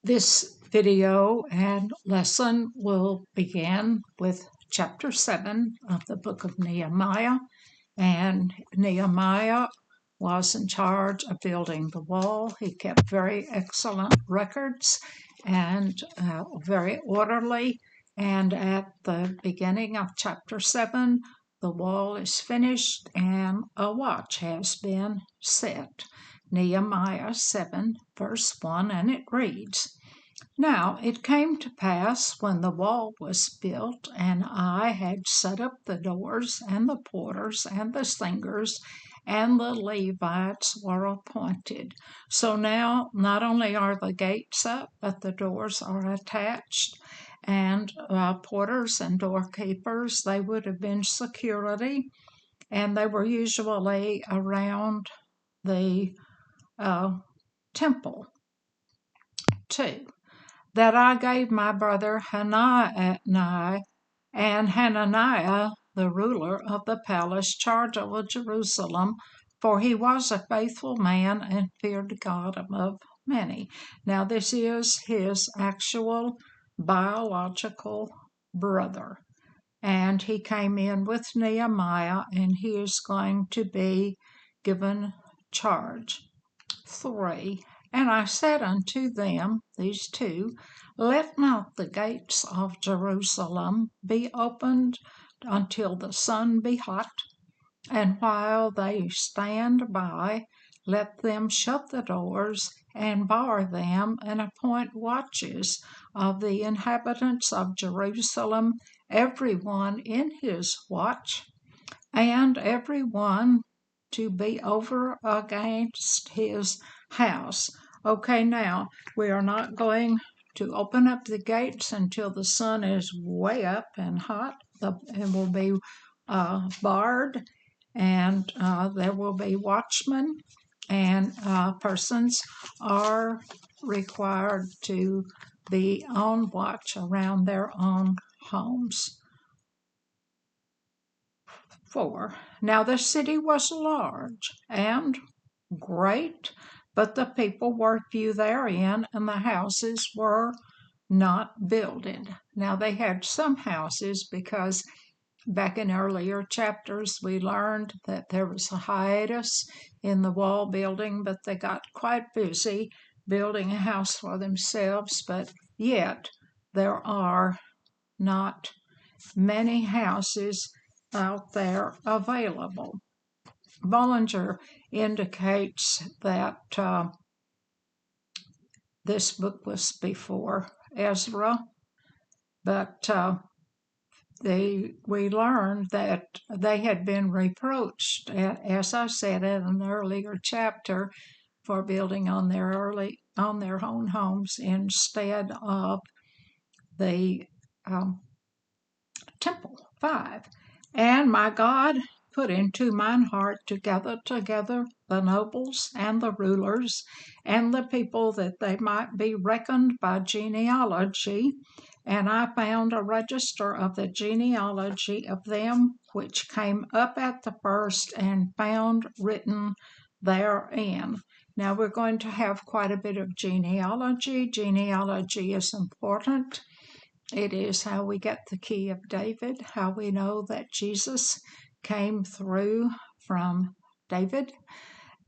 This video and lesson will begin with chapter 7 of the book of Nehemiah. And Nehemiah was in charge of building the wall. He kept very excellent records and very orderly. And at the beginning of chapter 7, the wall is finished and a watch has been set. Nehemiah 7, verse 1, and it reads, "Now it came to pass when the wall was built, and I had set up the doors, and the porters, and the singers, and the Levites were appointed." So now not only are the gates up, but the doors are attached, and porters and doorkeepers, they would have been security, and they were usually around the temple too. That I gave my brother Hanani and Hananiah, the ruler of the palace, charge over Jerusalem, for he was a faithful man and feared God above many. Now this is his actual biological brother, and he came in with Nehemiah, and he is going to be given charge. 3. And I said unto them, these two, let not the gates of Jerusalem be opened until the sun be hot, and while they stand by, let them shut the doors and bar them, and appoint watches of the inhabitants of Jerusalem, every one in his watch, and every one to be over against his house. Okay, now we are not going to open up the gates until the sun is way up and hot. It will be barred, and there will be watchmen, and persons are required to be on watch around their own homes. 4. Now the city was large and great, but the people were few therein, and the houses were not builded. Now they had some houses because back in earlier chapters we learned that there was a hiatus in the wall building, but they got quite busy building a house for themselves, but yet there are not many houses out there available. Bollinger indicates that this book was before Ezra, but we learned that they had been reproached, as I said in an earlier chapter, for building on their own homes instead of the temple. 5. And my God put into mine heart to gather together the nobles and the rulers and the people, that they might be reckoned by genealogy. And I found a register of the genealogy of them which came up at the first, and found written therein. Now we're going to have quite a bit of genealogy. Genealogy is important. It is how we get the key of David, how we know that Jesus came through from David.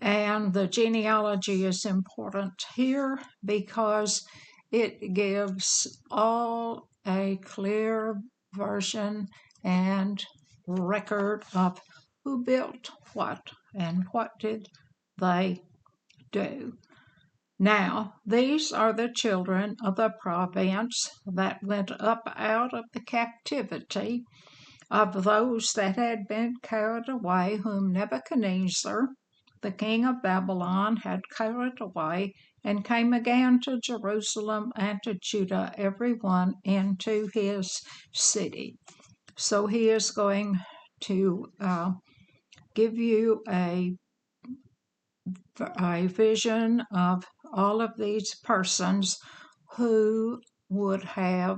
And the genealogy is important here because it gives all a clear version and record of who built what and what did they do. Now, these are the children of the province that went up out of the captivity of those that had been carried away, whom Nebuchadnezzar, the king of Babylon, had carried away, and came again to Jerusalem and to Judah, every one into his city. So he is going to give you a vision of all of these persons who would have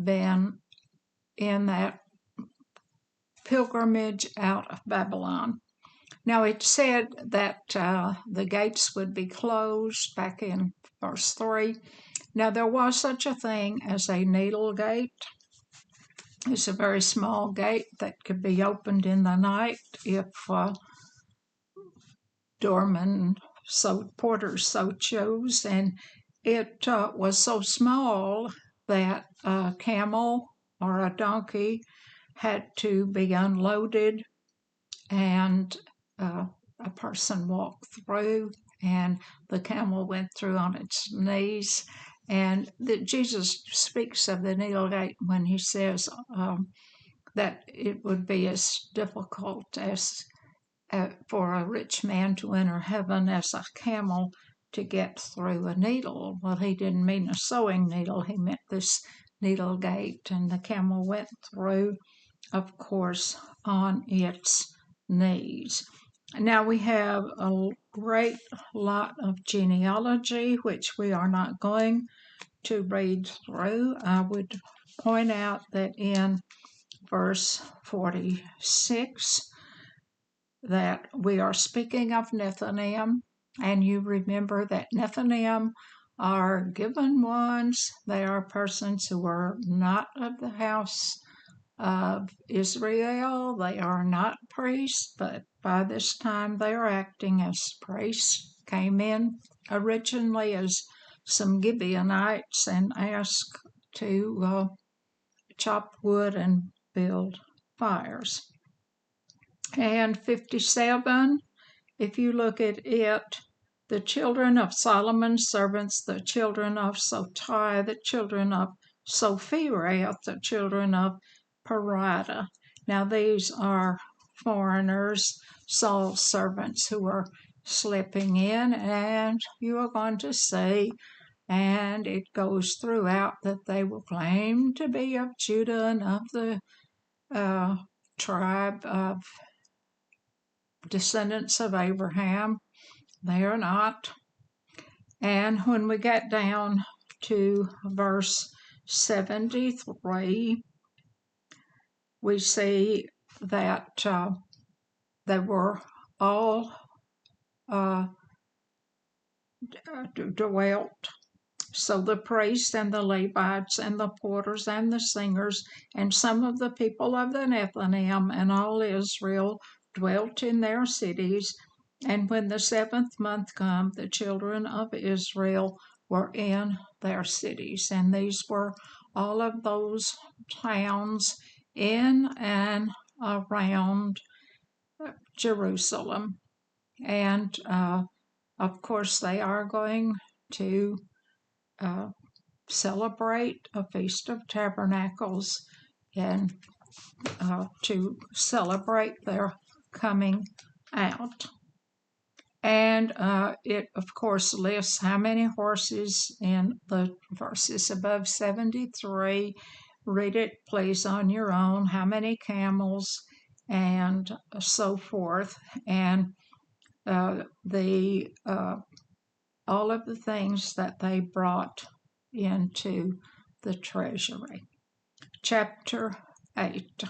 been in that pilgrimage out of Babylon. Now it said that the gates would be closed back in verse 3, Now there was such a thing as a needle gate. It's a very small gate that could be opened in the night if porters so chose, and it was so small that a camel or a donkey had to be unloaded, and a person walked through, and the camel went through on its knees. And Jesus speaks of the needle gate when he says that it would be as difficult as for a rich man to enter heaven as a camel to get through a needle. Well, he didn't mean a sewing needle, he meant this needle gate, and the camel went through, of course, on its knees. Now we have a great lot of genealogy, which we are not going to read through. I would point out that in verse 46 that we are speaking of Nethinim, and you remember that Nethinim are given ones. They are persons who are not of the house of Israel. They are not priests, but by this time they are acting as priests. Came in originally as some Gibeonites and asked to chop wood and build fires. And 57, if you look at it, the children of Solomon's servants, the children of Sotai, the children of Sophirath, the children of Perida. Now these are foreigners, Saul's servants, who are slipping in, and you are going to see, and it goes throughout, that they will claim to be of Judah and of the tribe of descendants of Abraham. They are not. And when we get down to verse 73, we see that they were all dwelt. So the priests and the Levites and the porters and the singers and some of the people of the Nethinim and all Israel dwelt in their cities. And when the 7th month came, the children of Israel were in their cities. And these were all of those towns in and around Jerusalem. And of course, they are going to celebrate a Feast of Tabernacles and to celebrate their coming out. And it, of course, lists how many horses in the verses above 73. Read it, please, on your own. How many camels, and so forth. And all of the things that they brought into the treasury. Chapter 8.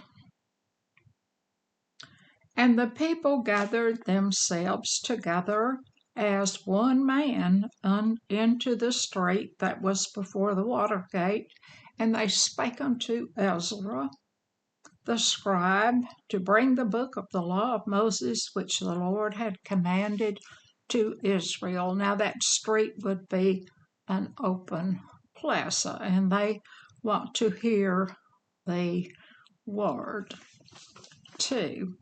And the people gathered themselves together as one man into the street that was before the water gate, and they spake unto Ezra the scribe to bring the book of the law of Moses, which the Lord had commanded to Israel. Now that street would be an open plaza, and they want to hear the word too.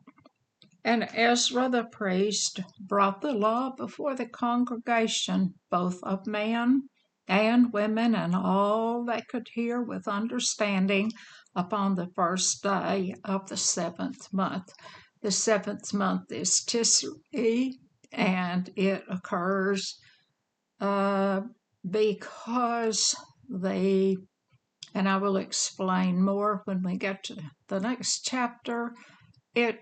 And Ezra the priest brought the law before the congregation, both of men and women, and all that could hear with understanding, upon the first day of the 7th month. The 7th month is Tisri, and it occurs because and I will explain more when we get to the next chapter, it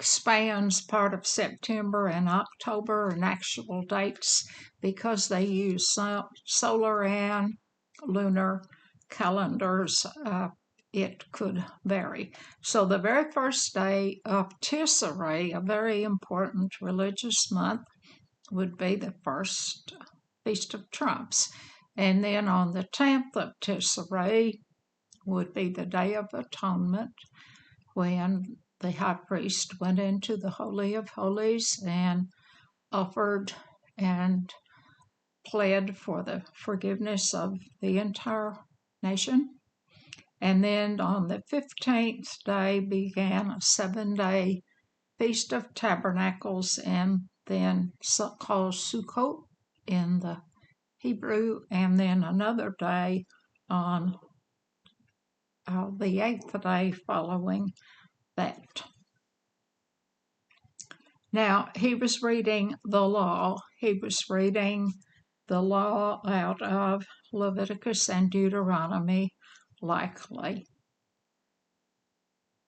spans part of September and October and actual dates because they use solar and lunar calendars. It could vary. So the very first day of Tisri, a very important religious month, would be the first Feast of Trumps. And then on the 10th of Tishrei would be the Day of Atonement, when the high priest went into the Holy of Holies and offered and pled for the forgiveness of the entire nation. And then on the 15th day began a 7-day Feast of Tabernacles, and then called Sukkot in the Hebrew, and then another day on the 8th day following that. Now, he was reading the law. He was reading the law out of Leviticus and Deuteronomy, likely,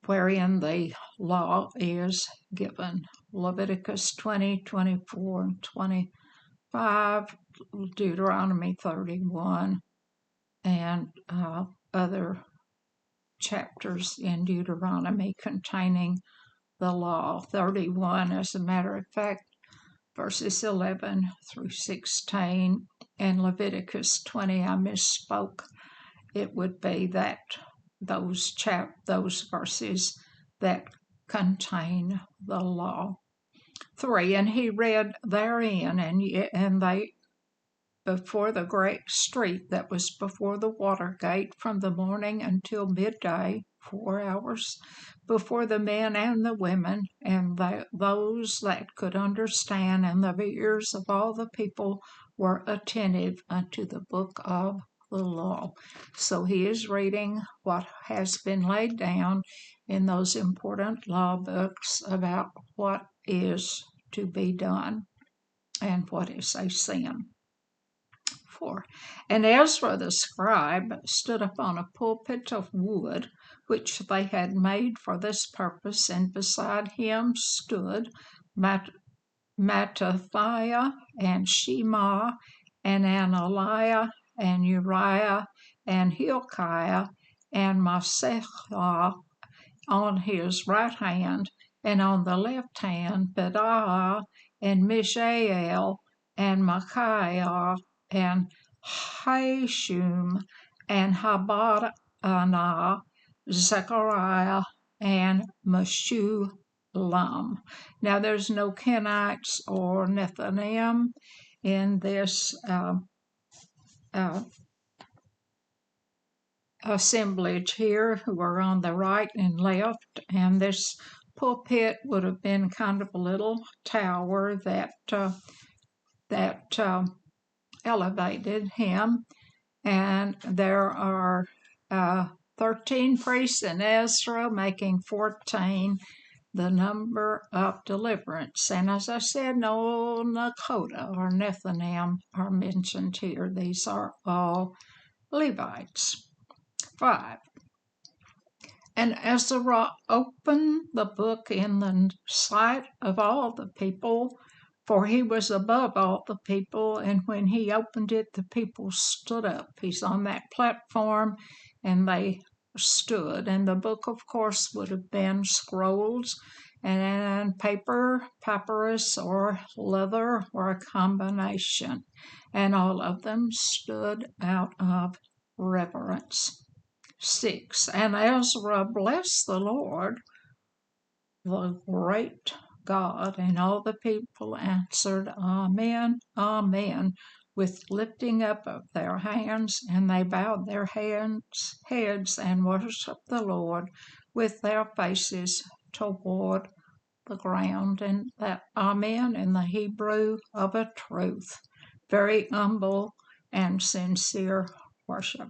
wherein the law is given. Leviticus 20, 24, and 25, Deuteronomy 31, and other chapters in Deuteronomy containing the law. 31, as a matter of fact, verses 11 through 16, and Leviticus 20, I misspoke. It would be that those verses that contain the law. 3, and he read therein, and they before the great street that was before the water gate from the morning until midday, 4 hours, before the men and the women, and those that could understand, and the ears of all the people were attentive unto the book of the law. So he is reading what has been laid down in those important law books about what is to be done and what is a sin. 4. And Ezra the scribe stood upon a pulpit of wood, which they had made for this purpose, and beside him stood Mattathiah and Shema and Ananiah and Uriah and Hilkiah and Maaseiah on his right hand, and on the left hand Pedaiah and Mishael and Micaiah and Hashum and Habadanah, Zechariah and Meshullam. Now there's no Kenites or Nethinim in this assemblage here, who are on the right and left, and this pulpit would have been kind of a little tower that elevated him, and there are 13 priests in Ezra, making 14 the number of deliverance. And as I said, no Nakota or Nethinim are mentioned here. These are all Levites. 5. And Ezra opened the book in the sight of all the people, for he was above all the people, and when he opened it, the people stood up. He's on that platform, and they stood. And the book, of course, would have been scrolls and paper, papyrus, or leather, or a combination. And all of them stood out of reverence. 6. And Ezra blessed the Lord, the great God, and all the people answered, Amen, Amen, with lifting up of their hands, and they bowed their heads and worshiped the Lord with their faces toward the ground. And that Amen in the Hebrew of a truth, very humble and sincere worship.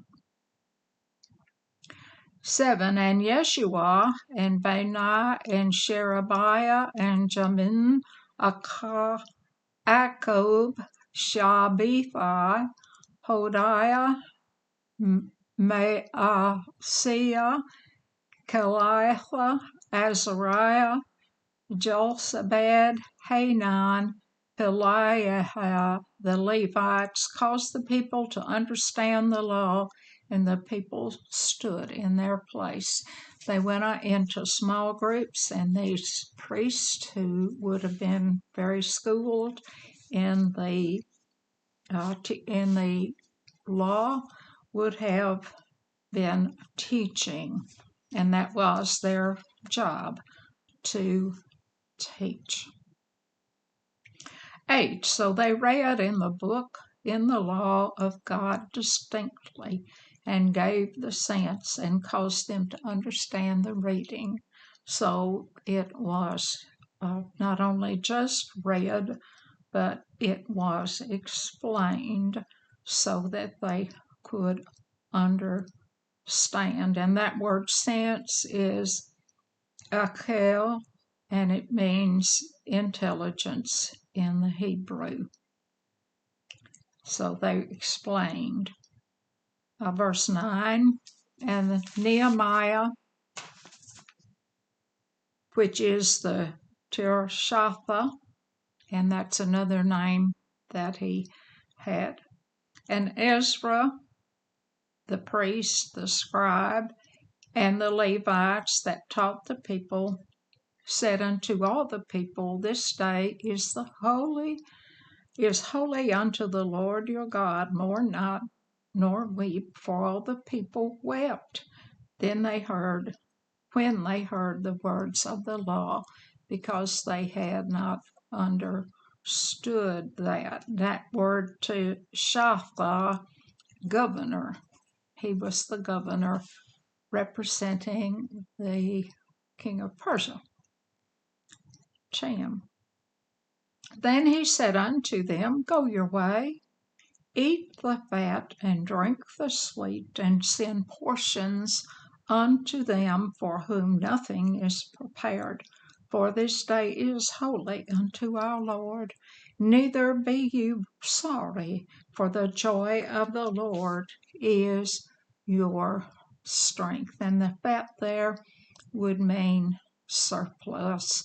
7. And Yeshua and Bani and Sherebiah and Jamin, Akub, Shabbethai, Hodiah, Maaseiah, Kelitha, Azariah, Josabad, Hanan, Peliah, the Levites, caused the people to understand the law, and the people stood in their place. They went into small groups, and these priests, who would have been very schooled in the law would have been teaching, and that was their job, to teach. 8. So they read in the book, in the law of God distinctly, and gave the sense and caused them to understand the reading. So it was not only just read, but it was explained so that they could understand. And that word sense is akel, and it means intelligence in the Hebrew. So they explained. Verse 9, and Nehemiah, which is the Tirshatha, and that's another name that he had, and Ezra, the priest, the scribe, and the Levites that taught the people, said unto all the people, this day is holy unto the Lord your God. Mourn not, nor weep, for all the people wept. When they heard the words of the law, because they had not understood that. That word to Shapha, governor. He was the governor representing the king of Persia, Cham. Then he said unto them, go your way, eat the fat, and drink the sweet, and send portions unto them for whom nothing is prepared. For this day is holy unto our Lord. Neither be you sorry, for the joy of the Lord is your strength. And the fat there would mean surplus.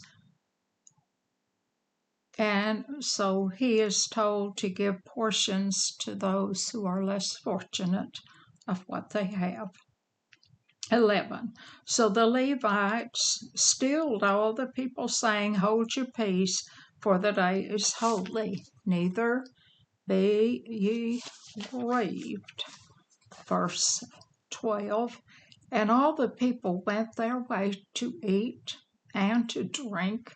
And so he is told to give portions to those who are less fortunate of what they have. 11. So the Levites stilled all the people, saying, hold your peace, for the day is holy, neither be ye grieved. Verse 12. And all the people went their way to eat and to drink,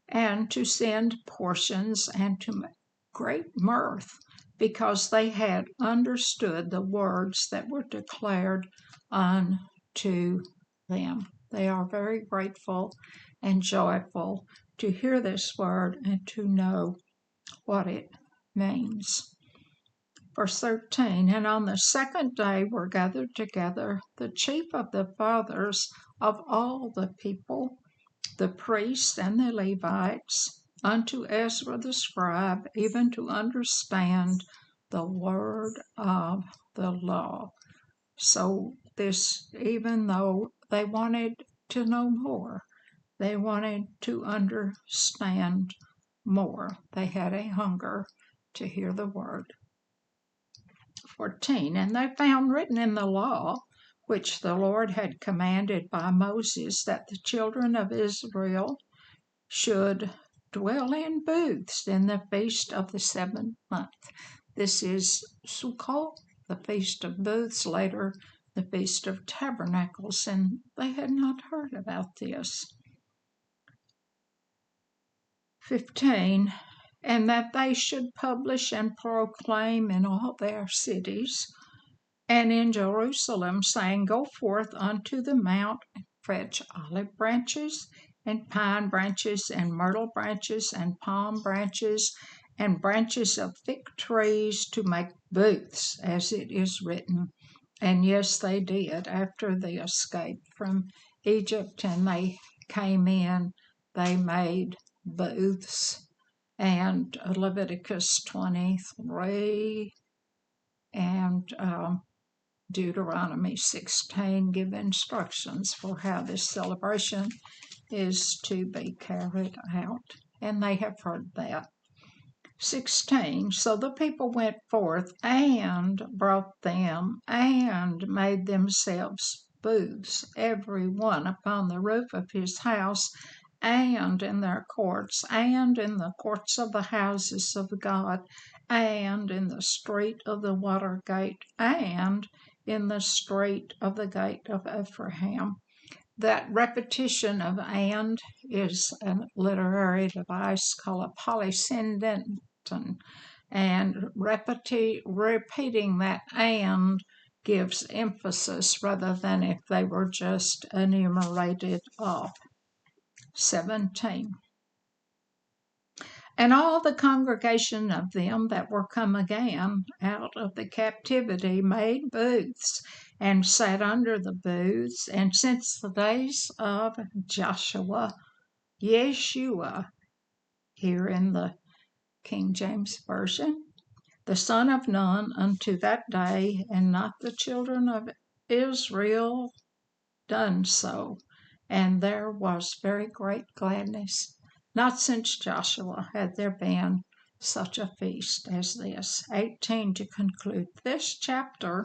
and to send portions, and to make great mirth, because they had understood the words that were declared unto them. They are very grateful and joyful to hear this word and to know what it means. Verse 13, and on the second day were gathered together the chief of the fathers of all the people, the priests and the Levites, unto Ezra the scribe, even to understand the word of the law. So this, even though they wanted to know more, they wanted to understand more, they had a hunger to hear the word. 14, and they found written in the law, which the Lord had commanded by Moses, that the children of Israel should dwell in booths in the feast of the 7th month. This is Sukkot, the feast of booths, later the feast of tabernacles, and they had not heard about this. 15, and that they should publish and proclaim in all their cities and in Jerusalem, saying, go forth unto the mount, and fetch olive branches, and pine branches, and myrtle branches, and palm branches, and branches of thick trees, to make booths, as it is written. And yes, they did. After the escape from Egypt and they came in, they made booths. And Leviticus 23 and Deuteronomy 16 give instructions for how this celebration is to be carried out, and they have heard that. 16, so the people went forth and brought them and made themselves booths, every one upon the roof of his house, and in their courts, and in the courts of the houses of God, and in the street of the water gate, and in the street of the gate of Ephraim. That repetition of and is a literary device called a polysyndeton, and repeating that and gives emphasis rather than if they were just enumerated off. 17. And all the congregation of them that were come again out of the captivity made booths, and sat under the booths. And since the days of Joshua, Yeshua, here in the King James Version, the son of Nun, unto that day, and not the children of Israel done so. And there was very great gladness. Not since Joshua had there been such a feast as this. 18, to conclude this chapter.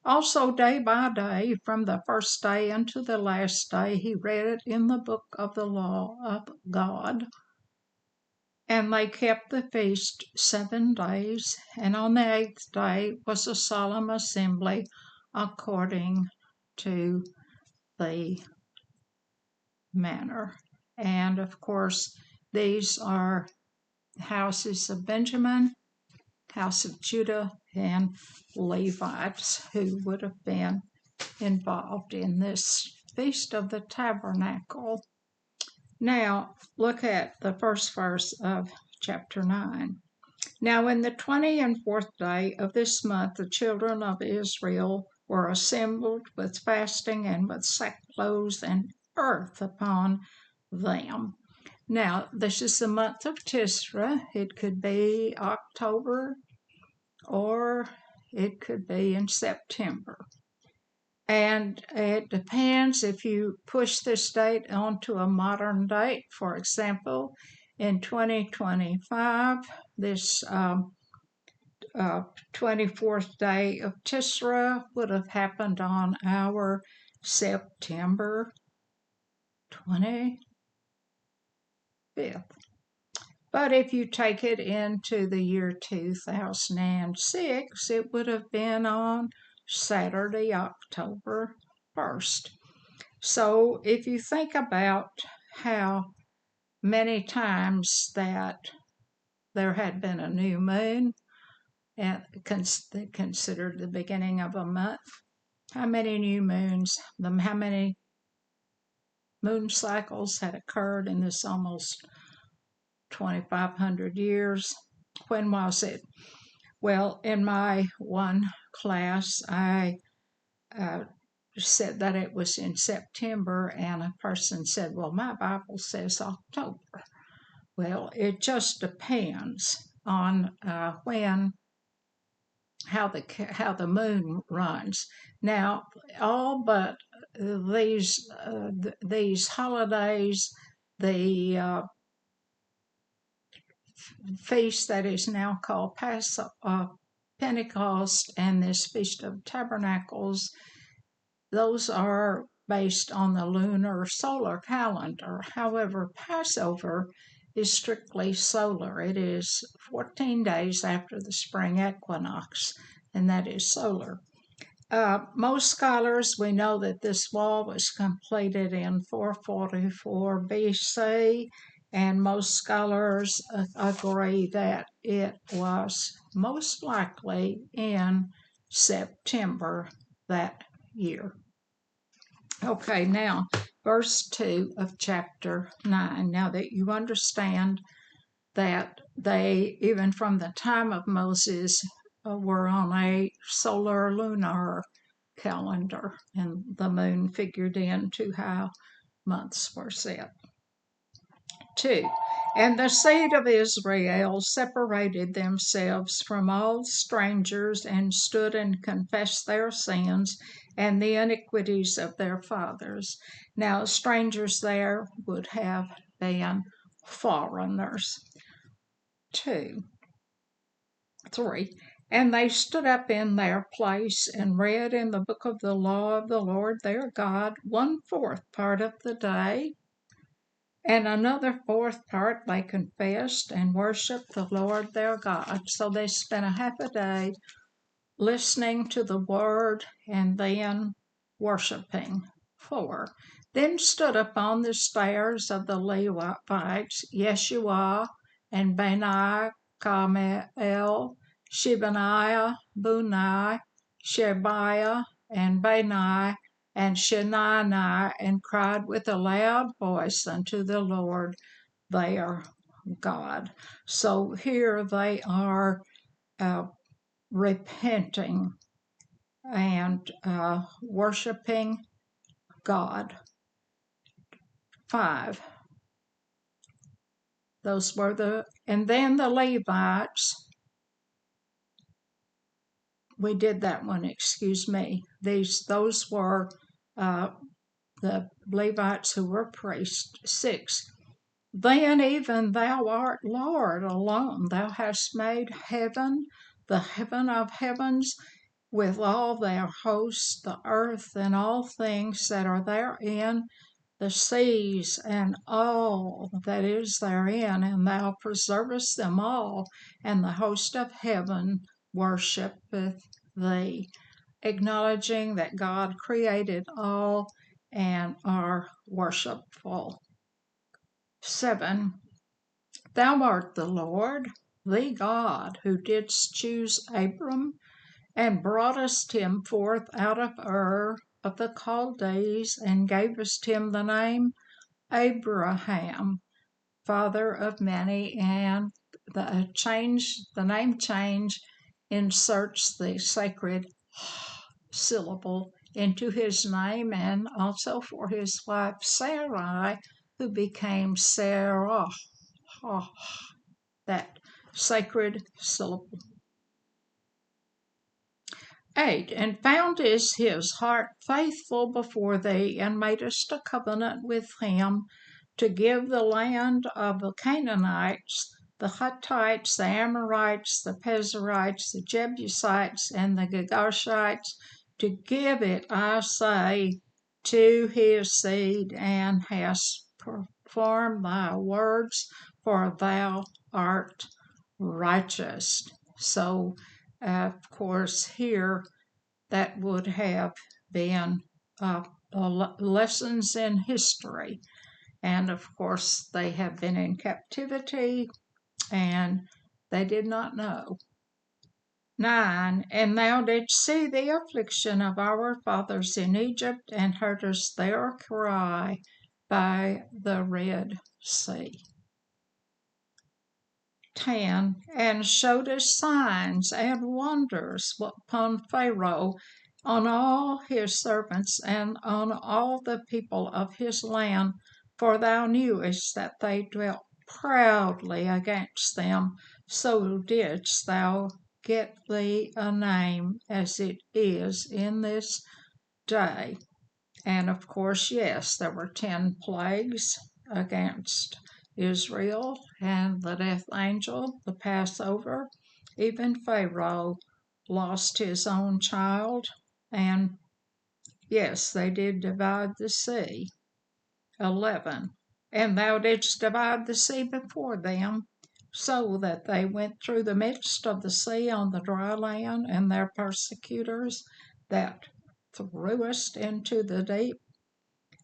Also, day by day, from the first day unto the last day, he read it in the book of the law of God. And they kept the feast 7 days, and on the 8th day was a solemn assembly according to the manner. And of course, these are houses of Benjamin, house of Judah, and Levites who would have been involved in this Feast of the Tabernacle. Now, look at the first verse of chapter 9. Now, in the 24th day of this month, the children of Israel were assembled with fasting and with sackcloth and earth upon them. Now, this is the month of Tisra. It could be October or it could be in September. And it depends if you push this date onto a modern date. For example, in 2025, this 24th day of Tisra would have happened on our September 25th. But if you take it into the year 2006, it would have been on Saturday, October 1st. So if you think about how many times that there had been a new moon, and considered the beginning of a month, how many new moons, how many moon cycles had occurred in this almost 2,500 years? When was it? Well, in my one class, I said that it was in September, and a person said, well, my Bible says October. Well, it just depends on how the moon runs. Now, all but these holidays, the feast that is now called Pentecost, and this Feast of Tabernacles, those are based on the lunar solar calendar. However, Passover is strictly solar. It is 14 days after the spring equinox, and that is solar. Most scholars, we know that this wall was completed in 444 BC, and most scholars agree that it was most likely in September that year. Okay, now, verse 2 of chapter 9. Now that you understand that they, even from the time of Moses, were on a solar lunar calendar, and the moon figured into how months were set. 2. And the seed of Israel separated themselves from all strangers, and stood and confessed their sins and the iniquities of their fathers. Now, strangers there would have been foreigners. 2. 3. And they stood up in their place and read in the book of the law of the Lord their God 1/4 part of the day, And another fourth part, they confessed and worshiped the Lord their God. So they spent a half a day listening to the word and then worshiping. 4. Then stood upon the stairs of the Levites Yeshua and Bani, Kamiel, Shebaniah, Bunai, Shebiah, and Bani, and Shenani, and cried with a loud voice unto the Lord their God. So here they are repenting and worshiping God. 5. Those were and then the Levites, we did that one, excuse me. Those were the Levites who were priests. 6. Then even thou art Lord alone. Thou hast made heaven, the heaven of heavens, with all their hosts, the earth and all things that are therein, the seas and all that is therein, and thou preservest them all, and the host of heaven worshipeth thee, acknowledging that God created all and are worshipful. 7. Thou art the Lord, the God, who didst choose Abram and broughtest him forth out of Ur of the Chaldees, and gavest him the name Abraham, father of many. And the name change inserts the sacred syllable into his name, and also for his wife Sarai, who became Sarah, that sacred syllable. 8. And found is his heart faithful before thee, and madest a covenant with him to give the land of the Canaanites, the Hittites, the Amorites, the Perizzites, the Jebusites, and the Girgashites, to give it, I say, to his seed, and hast performed thy words, for thou art righteous. So, of course, here that would have been lessons in history. And of course, they have been in captivity and they did not know. 9. And thou didst see the affliction of our fathers in Egypt, and heardest their cry by the Red Sea. 10. And showedest signs and wonders upon Pharaoh, on all his servants, and on all the people of his land, for thou knewest that they dwelt proudly against them, so didst thou get thee a name as it is in this day. And of course, yes, there were 10 plagues against Israel, and the death angel, the Passover. Even Pharaoh lost his own child, and yes, they did divide the sea. 11. And thou didst divide the sea before them, so that they went through the midst of the sea on the dry land, and their persecutors that threwest into the deep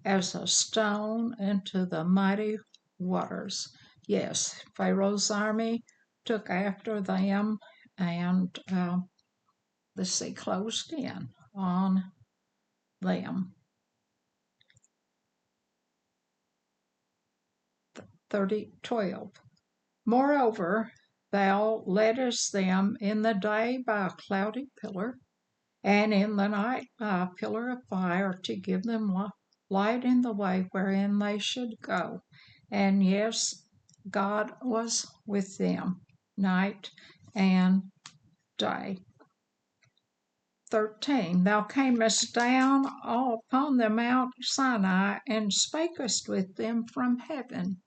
as a stone into the mighty waters. Yes, Pharaoh's army took after them, and the sea closed in on them. 12. Moreover, thou leddest them in the day by a cloudy pillar, and in the night by a pillar of fire, to give them light in the way wherein they should go. And yes, God was with them night and day. 13. Thou camest down upon the Mount Sinai, and spakest with them from heaven,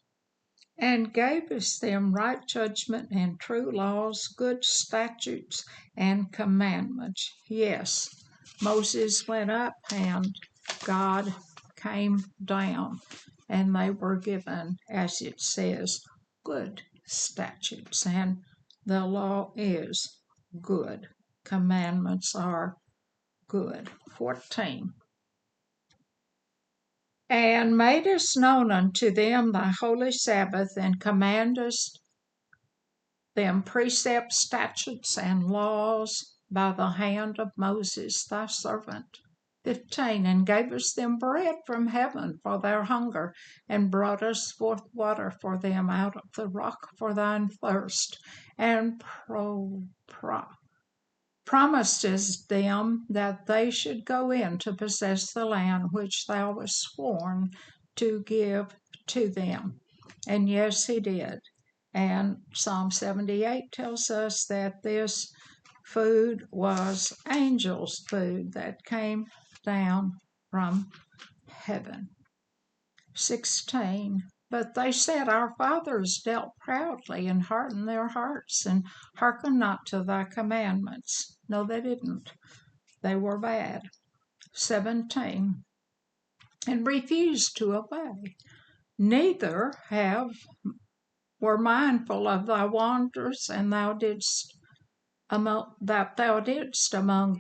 and gavest them right judgment and true laws, good statutes and commandments. Yes, Moses went up and God came down. and they were given, as it says, good statutes. And the law is good. Commandments are good. 14. And madest known unto them thy holy Sabbath, and commandest them precepts, statutes, and laws by the hand of Moses thy servant. 15. And gavest them bread from heaven for their hunger, and broughtest forth water for them out of the rock for thine thirst, and promisest them that they should go in to possess the land which thou wast sworn to give to them. And yes, he did. And Psalm 78 tells us that this food was angels' food that came down from heaven. 16. But they said, Our fathers dealt proudly and hardened their hearts and hearkened not to thy commandments. No, they didn't. They were bad. 17. And refused to obey. Neither were mindful of thy wonders, and thou didst among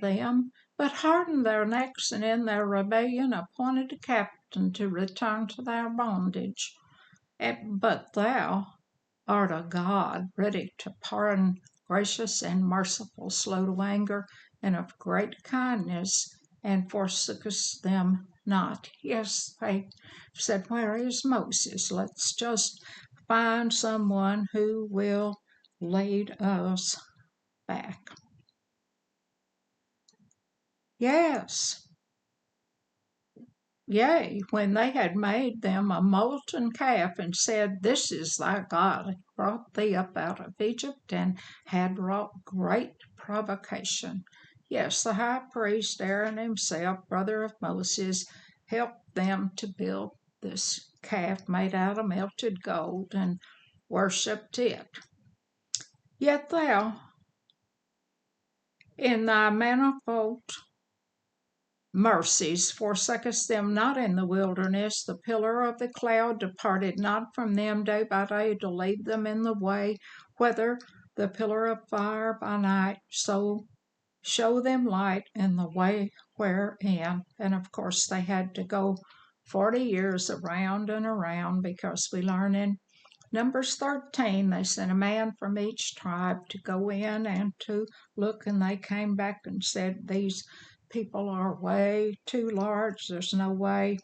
them, but hardened their necks, and in their rebellion appointed a captain to return to their bondage. But thou art a God ready to pardon, gracious and merciful, slow to anger, and of great kindness, and forsookest them not. Yes, they said, Where is Moses? Let's just find someone who will lead us back. Yes. Yea, when they had made them a molten calf, and said, This is thy God, brought thee up out of Egypt, and had wrought great provocation. Yes, the high priest Aaron himself, brother of Moses, helped them to build this calf made out of melted gold, and worshipped it. Yet thou, in thy manifold mercies, forsakest them not in the wilderness. The pillar of the cloud departed not from them day by day to lead them in the way, whether the pillar of fire by night, so show them light in the way wherein. And of course, they had to go 40 years around and around, because we learn in Numbers 13, they sent a man from each tribe to go in and to look, and they came back and said, These people are way too large. There's no way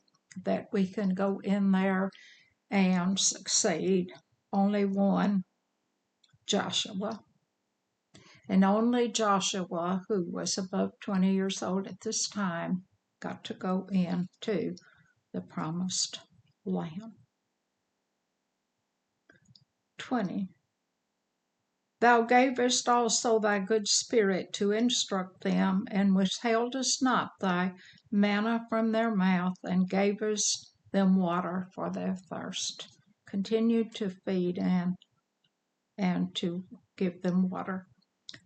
that we can go in there and succeed. Only one, Joshua. And only Joshua, who was above 20 years old at this time, got to go into the promised land. 20. Thou gavest also thy good spirit to instruct them, and withheldest not thy manna from their mouth, and gavest them water for their thirst. Continued to feed and to give them water.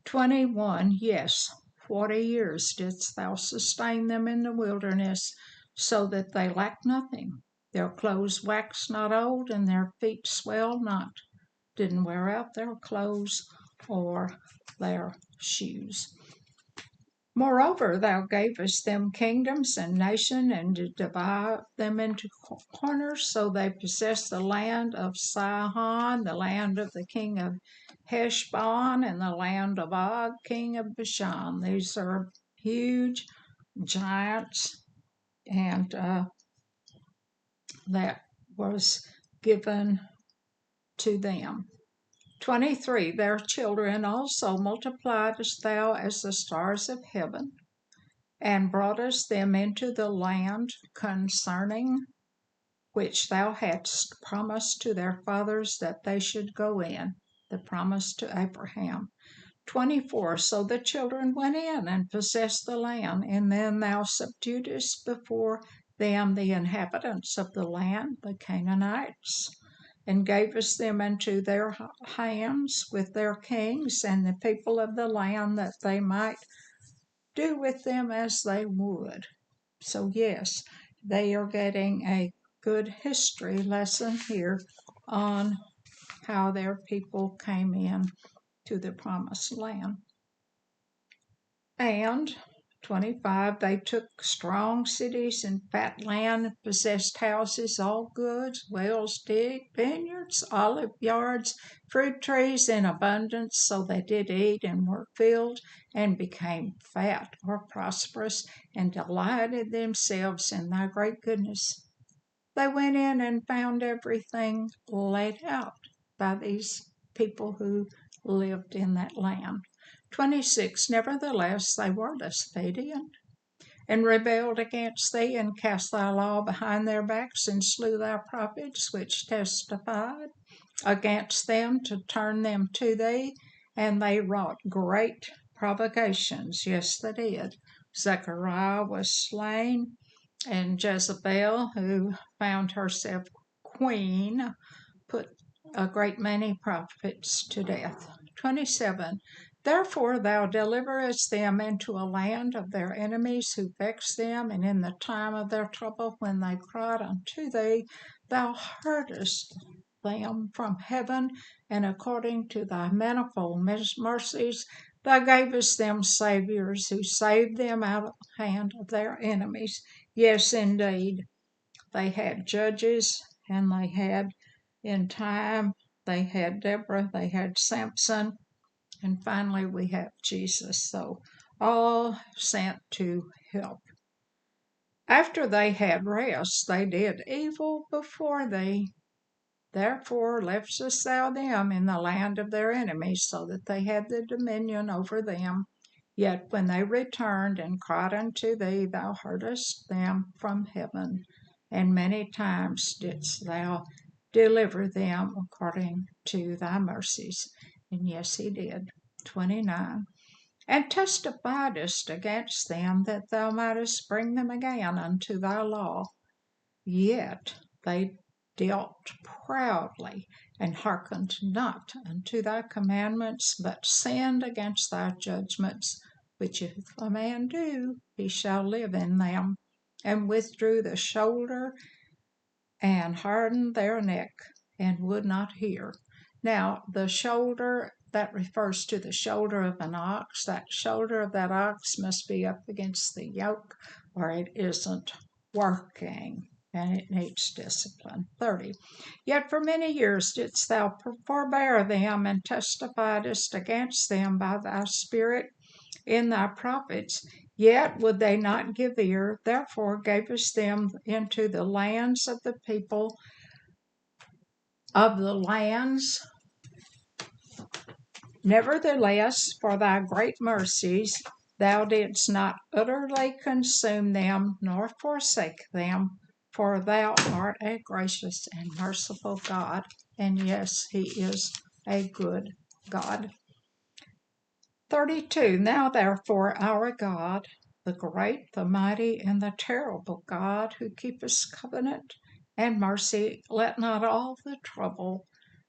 21. Yes, 40 years didst thou sustain them in the wilderness, so that they lacked nothing. Their clothes waxed not old, and their feet swelled not. Didn't wear out their clothes or their shoes. Moreover, thou gavest them kingdoms and nations, and did divide them into corners, so they possessed the land of Sihon, the land of the king of Heshbon, and the land of Og, king of Bashan. These are huge giants, and that was given to them. 23. Their children also multipliedst thou as the stars of heaven, and broughtest them into the land concerning which thou hadst promised to their fathers that they should go in, the promise to Abraham. 24. So the children went in and possessed the land, and then thou subduedest before them the inhabitants of the land, the Canaanites, and gavest them into their hands with their kings and the people of the land, that they might do with them as they would. So yes, they are getting a good history lesson here on how their people came in to the promised land. And 25, they took strong cities and fat land, possessed houses, all goods, wells digged, vineyards, olive yards, fruit trees in abundance, so they did eat and were filled and became fat or prosperous and delighted themselves in thy great goodness. They went in and found everything laid out by these people who lived in that land. 26, nevertheless, they were disobedient and rebelled against thee, and cast thy law behind their backs, and slew thy prophets which testified against them to turn them to thee, and they wrought great provocations. Yes, they did. Zechariah was slain, and Jezebel, who found herself queen, put a great many prophets to death. 27. Therefore thou deliverest them into a land of their enemies who vexed them, and in the time of their trouble, when they cried unto thee, thou heardest them from heaven, and according to thy manifold mercies, thou gavest them saviors who saved them out of the hand of their enemies. Yes, indeed, they had judges, and they had in time, they had Deborah, they had Samson, and finally we have Jesus. So all sent to help. After they had rest, they did evil before thee. Therefore leftest thou them in the land of their enemies, so that they had the dominion over them. Yet when they returned and cried unto thee, thou heardest them from heaven, and many times didst thou deliver them according to thy mercies. And yes, he did. 29. And testifiedst against them, that thou mightest bring them again unto thy law. Yet they dealt proudly, and hearkened not unto thy commandments, but sinned against thy judgments, which if a man do, he shall live in them, and withdrew the shoulder, and hardened their neck, and would not hear. Now, the shoulder, that refers to the shoulder of an ox. That shoulder of that ox must be up against the yoke, or it isn't working, and it needs discipline. 30. Yet for many years didst thou forbear them, and testifiedst against them by thy Spirit in thy prophets, yet would they not give ear. Therefore gavest them into the lands of the people of the lands. Nevertheless, for thy great mercies, thou didst not utterly consume them, nor forsake them, for thou art a gracious and merciful God. And yes, he is a good God. 32. Now therefore our God, the great, the mighty, and the terrible God, who keepeth covenant and mercy, let not all the trouble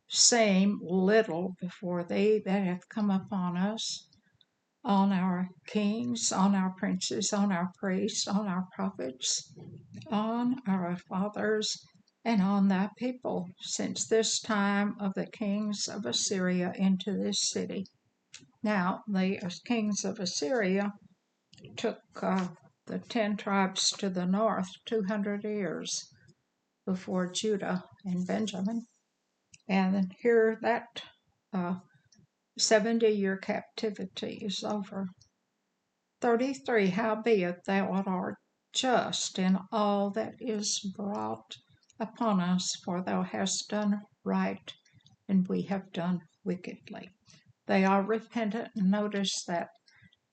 seem little before thee that hath come upon us, on our kings, on our princes, on our priests, on our prophets, on our fathers, and on thy people, since this time of the kings of Assyria into this city. Now, the kings of Assyria took the 10 tribes to the north 200 years before Judah and Benjamin. And here that 70-year captivity is over. 33. Howbeit thou art just in all that is brought upon us, for thou hast done right, and we have done wickedly. They are repentant. Notice that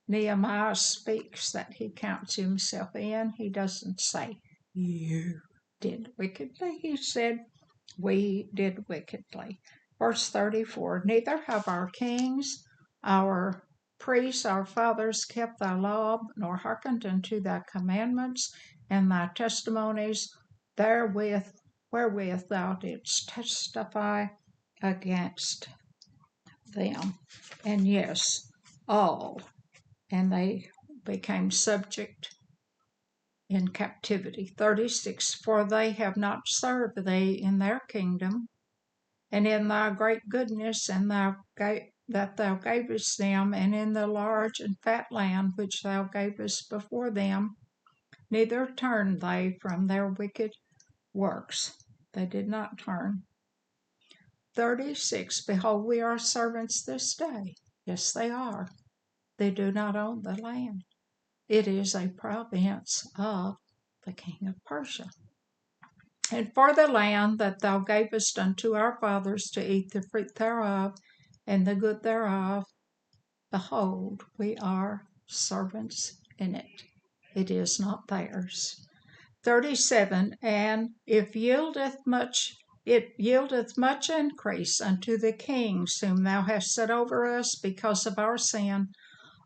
Nehemiah speaks that he counts himself in. He doesn't say, you did wickedly. He said, we did wickedly. Verse 34, neither have our kings, our priests, our fathers kept thy law, nor hearkened unto thy commandments and thy testimonies, wherewith thou didst testify against them. And yes, all. And they became subject in captivity. 36, for they have not served thee in their kingdom, and in thy great goodness and that thou gavest them, and in the large and fat land which thou gavest before them, neither turned they from their wicked works. They did not turn. 36, behold, we are servants this day. Yes, they are. They do not own the land. It is a province of the king of Persia. And for the land that thou gavest unto our fathers to eat the fruit thereof, and the good thereof, behold, we are servants in it. It is not theirs. 37, and if it yieldeth much increase unto the kings whom thou hast set over us because of our sin.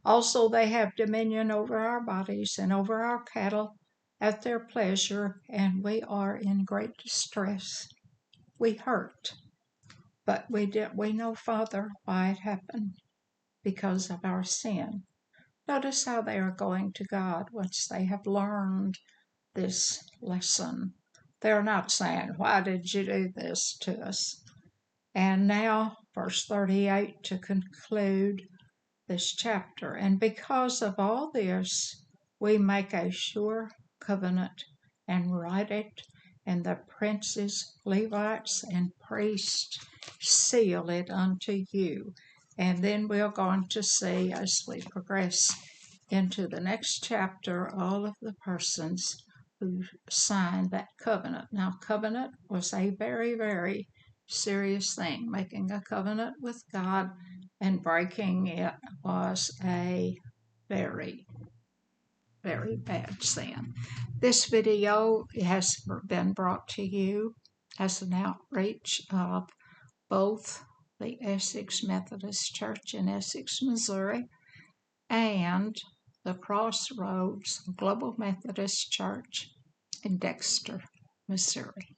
Also they have dominion over our bodies and over our cattle at their pleasure, and we are in great distress. We hurt, but we know, Father, why it happened, because of our sin. Notice how they are going to God once they have learned this lesson. They're not saying, why did you do this to us? And now, verse 38 to conclude this chapter. And because of all this, we make a sure covenant and write it, and the princes, Levites, and priests seal it unto you. And then we're going to see, as we progress into the next chapter, all of the persons who signed that covenant. Now, covenant was a very, very serious thing. Making a covenant with God and breaking it was a very, very bad sin. This video has been brought to you as an outreach of both the Essex Methodist Church in Essex, Missouri, and the Crossroads Global Methodist Church in Dexter, Missouri.